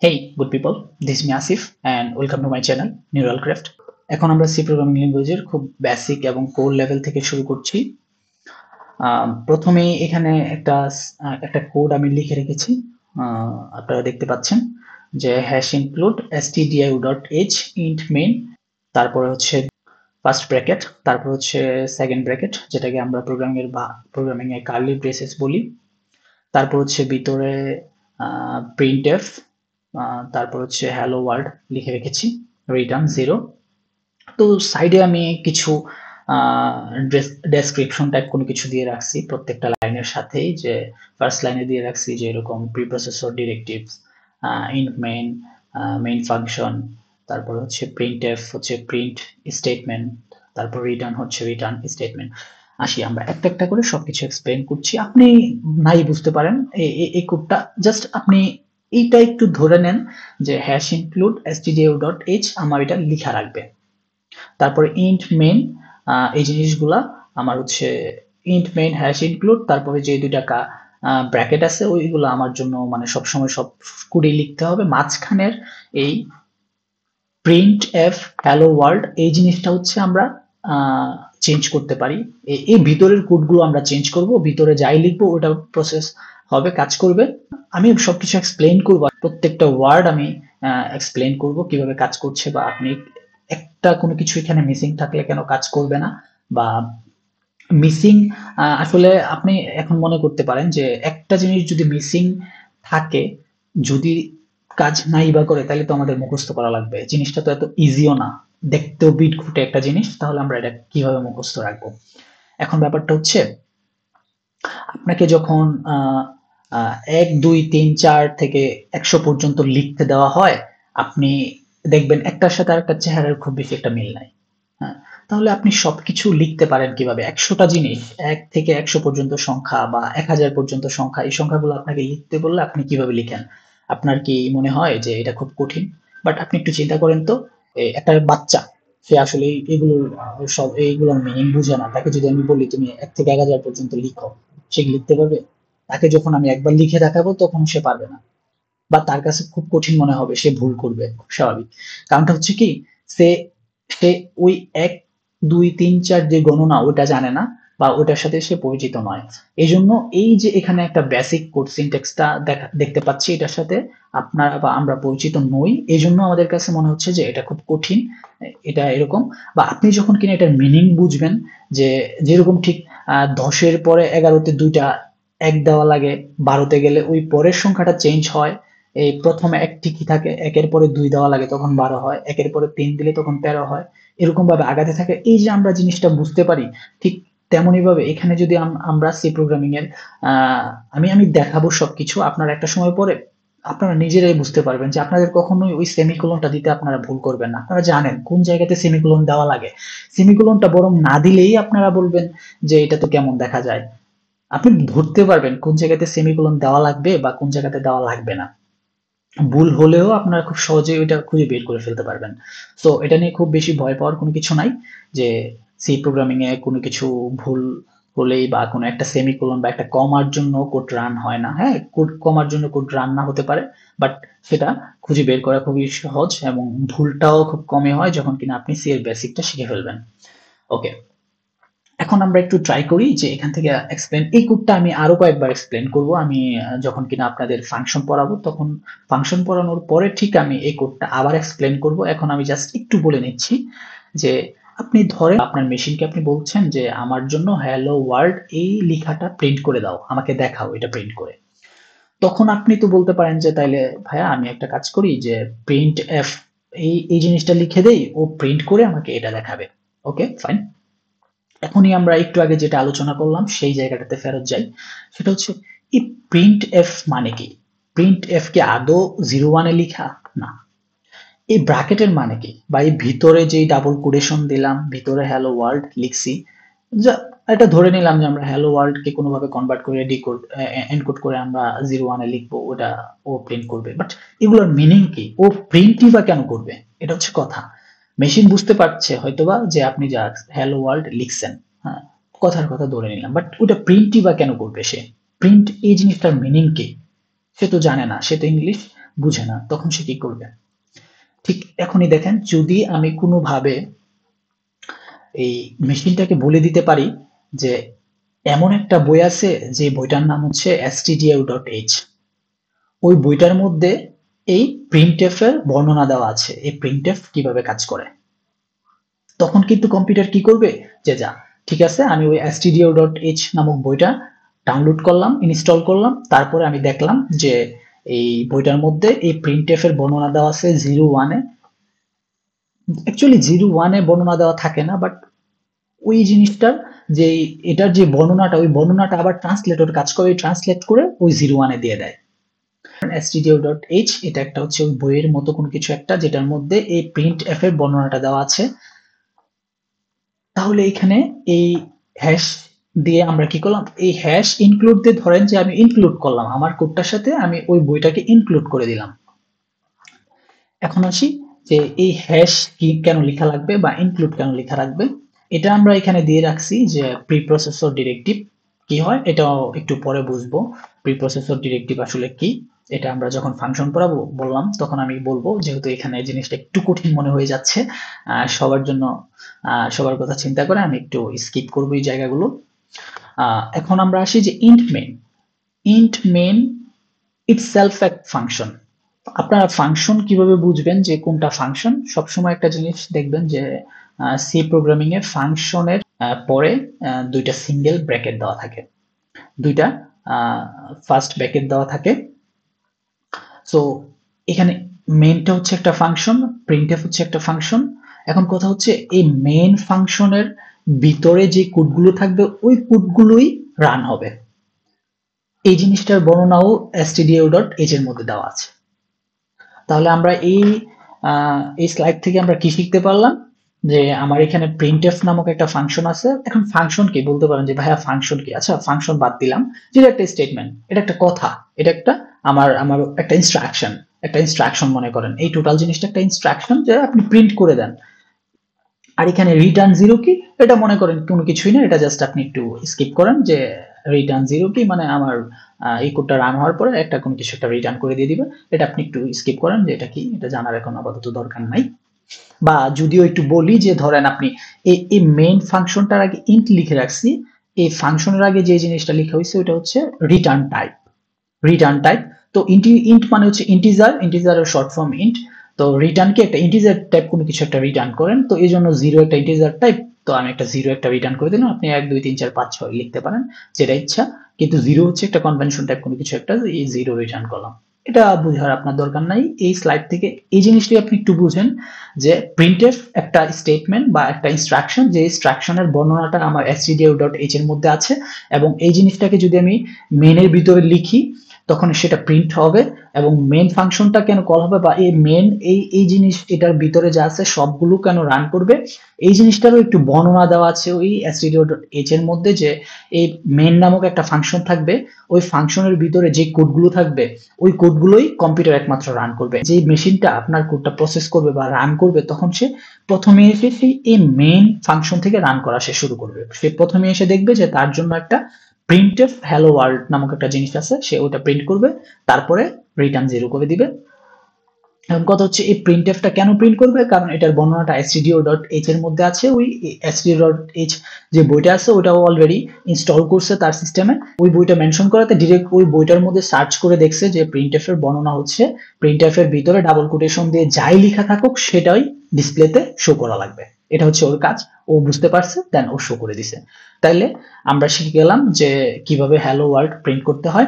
Hey, good people. This is me Asif and welcome to my channel Neural Craft. এখন আমরা C programming ল্যাঙ্গুয়েজের খুব basic এবং core level থেকে শুরু করছি। প্রথমেই এখানে একটা কোড আমি লিখে রেখেছি। আপনারা দেখতে পাচ্ছেন যে hash include stdio.h int main, তারপরে হচ্ছে ফার্স্ট ব্র্যাকেট, তারপর হচ্ছে সেকেন্ড ব্র্যাকেট, যেটাকে আমরা প্রোগ্রামিং এ কার্লি ব্রেসেস বলি। তারপর হচ্ছে ভিতরে printf, তারপর হচ্ছে হ্যালো ওয়ার্ল্ড লিখে রেখেছি, রিটার্ন 0। তো সাইডে আমি কিছু ডেসক্রিপশন টাইপ কোনো কিছু দিয়ে রাখছি প্রত্যেকটা লাইনের সাথেই, যে ফার্স্ট লাইনে দিয়ে রাখছি যে এরকম preprocessor directives, int main, main function, তারপর হচ্ছে printf হচ্ছে প্রিন্ট স্টেটমেন্ট, তারপর রিটার্ন হচ্ছে রিটার্ন স্টেটমেন্ট। আসি আমরা একটা একটা করে সবকিছু এক্সপ্লেন করছি। আপনি নাই বুঝতে পারেন এই কোডটা, জাস্ট আপনি এইটা একটু ধরে নেন যে হ্যাশ ইনক্লুড stdio.h আমার এটা লিখা রাখবে। তারপরে ইন্ট মেইন, এই জিনিসগুলা আমার হচ্ছে ইন্ট মেইন হ্যাশ ইনক্লুড, তারপরে যে দুইটা ব্র্যাকেট আছে ওইগুলো আমার জন্য মানে সবসময় সব কোডে লিখতে হবে। মাঝখানের এই প্রিন্ট এফ হ্যালো ওয়ার্ল্ড এই জিনিসটা হচ্ছে আমরা চেঞ্জ করতে পারি। এই ভিতরের কোডগুলো আমরা চেঞ্জ করব, ভিতরে যাই লিখবো ওটা প্রসেস হবে, কাজ করবে। আমি সবকিছু এক্সপ্লেইন করব, প্রত্যেকটা ওয়ার্ড আমি এক্সপ্লেইন করব কিভাবে কাজ করছে, বা আপনি একটা কোনো কিছু এখানে মিসিং থাকলে কেন কাজ করবে না, বা মিসিং আসলে আপনি এখন মনে করতে পারেন যে একটা জিনিস যদি মিসিং থাকে, যদি কাজ নাই বা করে, তাহলে তো আমাদের মুখস্থ করা লাগবে। জিনিসটা তো এত ইজিও না, দেখতেও বিট খুঁটে একটা জিনিস, তাহলে আমরা এটা কিভাবে মুখস্থ রাখবো? এখন ব্যাপারটা হচ্ছে আপনাকে যখন 1 2 3 4 থেকে 100 পর্যন্ত লিখতে দেওয়া হয়, আপনি দেখবেন একটার সাথে আরেকটার চেহারার খুব বেশি একটা মিল নাই। হ্যাঁ, তাহলে আপনি সবকিছু লিখতে পারেন কিভাবে? 100টা জিনিস, 1 থেকে 100 পর্যন্ত সংখ্যা বা 1000 পর্যন্ত সংখ্যা, এই সংখ্যাগুলো আপনাকে লিখতে বললে আপনি কিভাবে লিখেন? আপনার কি মনে হয় যে এটা খুব কঠিন? বাট আপনি একটু চিন্তা করেন তো, একটা বাচ্চা, সে আসলে এইগুলোর মিনিং বুঝে না। তাকে যদি আমি বলি তুমি 1 থেকে 1000 পর্যন্ত লিখো, সে কি লিখতে পারবে? তাকে যখন আমি একবার লিখে দেখাবো তখন সে পারবে না, বা তার কাছে খুব কঠিন মনে হবে, সে ভুল করবে, খুব স্বাভাবিক। কারণটা হচ্ছে কি, সে সে ওই 1 2 3 4 যে গণনা ওটা জানে না, বা ওটার সাথে সে পরিচিত নয়। এই জন্য এই যে এখানে একটা বেসিক কোড সিনট্যাক্সটা দেখতে পাচ্ছি, এটার সাথে আপনারা বা আমরা পরিচিত নই, এই জন্য আমাদের কাছে মনে হচ্ছে যে এটা খুব কঠিন, এটা এরকম। বা আপনি যখন কিনা এটার মিনিং বুঝবেন, যে যেরকম ঠিক 10-এর পরে 11-তে দুইটা 1 দেওয়া লাগে, 12-তে গেলে ওই পরের সংখ্যাটা চেঞ্জ হয়। এই প্রথমে 1 ঠিকই থাকে, 1-এর পরে 2 দেওয়া লাগে তখন 12 হয়, 1-এর পরে 3 দিলে তখন 13 হয়, এরকম ভাবে আগাতে থাকে। এই যে আমরা জিনিসটা বুঝতে পারি, ঠিক তেমনি ভাবে এখানে যদি আমরা সি প্রোগ্রামিং এর আমি দেখাবো সবকিছু, আপনারা একটা সময় পরে আপনারা নিজেরাই বুঝতে পারবেন যে আপনাদের কখনোই ওই সেমিকোলনটা দিতে আপনারা ভুল করবেন না। আপনারা জানেন কোন জায়গাতে সেমিকোলন দেওয়া লাগে। সেমিকোলনটা বরং না দিলেই আপনারা বলবেন যে এটা তো কেমন দেখা যায়। আপনি ধরতে পারবেন কোন জায়গাতে সেমিকোলন দেওয়া লাগবে বা কোন জায়গাতে দেওয়া লাগবে না। ভুল হলেও আপনারা খুব সহজেই ওইটা খুঁজে বের করে ফেলতে পারবেন। সো এটা নিয়ে খুব বেশি ভয় পাওয়ার কোনো কিছু নাই, যে সি প্রোগ্রামিং এ কোনো কিছু ভুল হলেই বা কোনো একটা সেমিকোলন বা একটা কমার জন্য কোড রান হয় না। হ্যাঁ, কোড কমার জন্য কোড রান না হতে পারে, বাট সেটা খুঁজে বের করা খুবই সহজ, এবং ভুলটাও খুব কমই হয় যখন কিনা আপনি সি এর বেসিকটা শিখে ফেলবেন। ওকে, এখন আমরা একটু ট্রাই করি যে এখান থেকে এক্সপ্লেন, এই কোডটা আমি আরো কয়েকবার এক্সপ্লেন করব। আমি যখন কিনা আপনাদের ফাংশন পড়াবো, তখন ফাংশন পড়ানোর পরে ঠিক আমি এই কোডটা আবার এক্সপ্লেন করব। এখন আমি জাস্ট একটু বলে নিচ্ছি যে আপনি ধরেন আপনার মেশিনকে আপনি বলছেন যে আমার জন্য হ্যালো ওয়ার্ল্ড এই লেখাটা প্রিন্ট করে দাও, আমাকে দেখাও এটা প্রিন্ট করে। তখন আপনি তো বলতে পারেন যে তাইলে ভাইয়া আমি একটা কাজ করি, যে প্রিন্ট এফ এই এই জিনিসটা লিখে দেই, ও প্রিন্ট করে আমাকে এটা দেখাবে। ওকে ফাইন, এখনই আমরা একটু আগে যেটা আলোচনা করলাম সেই জায়গাটাতে ফেরত যাই। সেটা হচ্ছে এই প্রিন্ট এফ মানে কি? প্রিন্ট এফ কি আদৌ 01-এ লিখা? না। এই ব্র্যাকেটের মানে কি, বা এই ভিতরে যে ডাবল কোটেশন দিলাম, ভিতরে হ্যালো ওয়ার্ল্ড লিখছি, যা এটা ধরে নিলাম যে আমরা হ্যালো ওয়ার্ল্ড কে কোনোভাবে কনভার্ট করে ডিকোড এনকোড করে আমরা 01-এ লিখবো, ওটা ও প্রিন্ট করবে। বাট এগুলোর মিনিং কি? ও প্রিন্টই বা কেন করবে? এটা হচ্ছে কথা। মেশিন বুঝতে পারছে হয়তোবা যে আপনি যা হ্যালো ওয়ার্ল্ড লিখছেন, হ্যাঁ, কথার কথা ধরে নিলাম, বাট ওটা প্রিন্টই বা কেন করবে সে? প্রিন্ট এই জিনিসটার মিনিং কি? সে তো জানে না, সে তো ইংলিশ বুঝে না, তখন সে কি করবে? ঠিক এখনই দেখেন, যদি আমি কোনোভাবে এই মেশিনটাকে বলে দিতে পারি যে এমন একটা বই আছে যে বইটার নাম হচ্ছে stdio.h, ওই বইটার মধ্যে এই প্রিন্টএফ এর বর্ণনা দেওয়া আছে, এই প্রিন্টএফ কিভাবে কাজ করে, তখন কিন্তু কম্পিউটার কি করবে যে যা ঠিক আছে, আমি ওই stdio.h নামক বইটা ডাউনলোড করলাম, ইনস্টল করলাম, তারপরে আমি দেখলাম যে এই বইটার মধ্যে এই প্রিন্টএফ এর বর্ণনা দেওয়া আছে 01-এ। অ্যাকচুয়ালি 01-এ বর্ণনা দেওয়া থাকে না, বাট ওই জিনিসটার যে এটার যে বর্ণনাটা, ওই বর্ণনাটা আবার ট্রান্সলেটর কাজ করে, ট্রান্সলেট করে ওই 01-এ দিয়ে দেয়। stdio.h এটা একটা হচ্ছে ওই বইয়ের মতো কোনো কিছু একটা, যেটার মধ্যে এই প্রিন্টএফ এর বর্ণনাটা দেওয়া আছে। তাহলে এখানে এই হ্যাশ দিয়ে আমরা কি করলাম, এই হ্যাশ ইনক্লুড দিয়ে ধরেন যে আমি ইনক্লুড করলাম আমার কোডটার সাথে, আমি ওই বইটাকে ইনক্লুড করে দিলাম। এখন আসি যে এই হ্যাশ কি কেন লেখা লাগবে বা ইনক্লুড কেন লেখা লাগবে। এটা আমরা এখানে দিয়ে রাখছি যে প্রিপ্রসেসর ডিরেক্টিভ কি হয়, এটাও একটু পরে বুঝবো। প্রিপ্রসেসর ডিরেক্টিভ আসলে কি, এটা আমরা যখন ফাংশন পড়াবো বললাম তখন আমি বলবো, যেহেতু এখানে জিনিসটা একটু কঠিন মনে হয়ে যাচ্ছে সবার জন্য, সবার কথা চিন্তা করে আমি একটু স্কিপ করবো এই জায়গাগুলো। এখন আমরা আসি যে int main. Int main itself এক ফাংশন। আপনারা ফাংশন কিভাবে বুঝবেন যে কোনটা ফাংশন? সবসময় একটা জিনিস দেখবেন যে সি প্রোগ্রামিং এ ফাংশনের পরে দুইটা সিঙ্গেল ব্র্যাকেট দেওয়া থাকে, দুইটা ফার্স্ট ব্র্যাকেট দেওয়া থাকে। সো এখানে মেইনটা হচ্ছে একটা ফাংশন, প্রিন্টএফ হচ্ছে একটা ফাংশন। এখন কথা হচ্ছে এই মেইন ফাংশনের ভিতরে যে কোডগুলো থাকবে ওই কোডগুলোই রান হবে। এই জিনিসটার বর্ণনাও stdio.h এর মধ্যে দেওয়া আছে। তাহলে আমরা এই স্লাইড থেকে আমরা কি শিখতে পারলাম, যে আমার এখানে প্রিন্টএফ নামক একটা ফাংশন আছে। এখন ফাংশন কি বলতে পারেন যে ভাইয়া ফাংশন কি? আচ্ছা, ফাংশন বাদ দিলাম, যেটা একটা স্টেটমেন্ট, এটা একটা কথা, এটা একটা আমার আমার একটা ইনস্ট্রাকশন মনে করেন, এই টোটাল জিনিসটা একটা ইনস্ট্রাকশন যে আপনি প্রিন্ট করে দেন। আর এখানে রিটার্ন জিরো কি, এটা মনে করেন কোনো কিছুই না, এটা জাস্ট আপনি একটু স্কিপ করেন যে রিটার্ন জিরো কি মানে আমার এই কোডটা রান হওয়ার পরে একটা কোনো কিছু একটা রিটার্ন করে দিয়ে দিবে, এটা আপনি একটু স্কিপ করেন যে এটা কি, এটা জানার এখন আপাতত দরকার নাই। বা যদিও একটু বলি যে ধরেন আপনি এই মেইন ফাংশনটার আগে ইন্ট লিখে রাখছি, এই ফাংশনের আগে যে জিনিসটা লেখা হয়েছে ওটা হচ্ছে রিটার্ন টাইপ। রিটার্ন টাইপ তো ইন্ট মানে হচ্ছে ইন্টিজারের শর্ট ফর্ম ইন্ট। তো রিটার্ন কি একটা ইন্টিজার টাইপ কোনো কিছু একটা রিটার্ন করেন, তো এই জন্য জিরো একটা ইন্টিজার টাইপ, তো আমি একটা জিরো একটা রিটার্ন করে দিলাম। আপনি 1 2 3 4 5 6 লিখতে পারেন যেটা ইচ্ছা, কিন্তু জিরো হচ্ছে একটা কনভেনশন টাইপ কোনো কিছু একটা, এই জিরো রিটার্ন করলাম। এটা বুঝার আপনার দরকার নাই, এই স্লাইড থেকে এই জিনিসটি আপনি একটু বুঝেন যে প্রিন্টএফ একটা স্টেটমেন্ট বা একটা ইনস্ট্রাকশন, যে ইনস্ট্রাকশনের বর্ণনাটা আমার stdio.h এর মধ্যে আছে, এবং এই জিনিসটাকে যদি আমি মেনের ভিতরে লিখি তখন সেটা প্রিন্ট হবে, এবং মেন ফাংশনটা কেন কল হবে বা এই মেন এই জিনিস এটার ভিতরে যা আছে সবগুলো কেন রান করবে, এই জিনিসটারও একটু বর্ণনা দেওয়া আছে ওই stdio.h এর মধ্যে, যে এই মেন নামক একটা ফাংশন থাকবে, ওই ফাংশনের ভিতরে যে কোডগুলো থাকবে ওই কোডগুলোই কম্পিউটার একমাত্র রান করবে। যে মেশিনটা আপনার কোডটা প্রসেস করবে বা রান করবে তখন সে প্রথমে এসে সেই এই মেইন ফাংশন থেকে রান করা সে শুরু করবে। সে প্রথমে এসে দেখবে যে তার জন্য একটা প্রিন্টএফ হ্যালো ওয়ার্ল্ড নামক একটা জিনিস আছে, সে ওটা প্রিন্ট করবে, তারপরে রিটার্ন জিরো করে দিবে। এখন কথা হচ্ছে এই প্রিন্টএফটা কেন প্রিন্ট করবে, কারণ এটার বর্ণনাটা stdio.h এর মধ্যে আছে। ওই stdio.h যে বইটা আছে ওটাও অলরেডি ইনস্টল করছে তার সিস্টেমে, ওই বইটা মেনশন করাতে ডিরেক্ট ওই বইটার মধ্যে সার্চ করে দেখছে যে প্রিন্টএফ এর বর্ণনা হচ্ছে প্রিন্টএফ এর ভিতরে ডাবল কোটেশন দিয়ে যাই লেখা থাকুক সেটাই ডিসপ্লেতে শো করা লাগবে, এটা হচ্ছে ওর কাজ। ও বুঝতে পারছে, দেন ও শো করে দিছে। তাইলে আমরা শিখে গেলাম যে কিভাবে হ্যালো ওয়ার্ল্ড প্রিন্ট করতে হয়।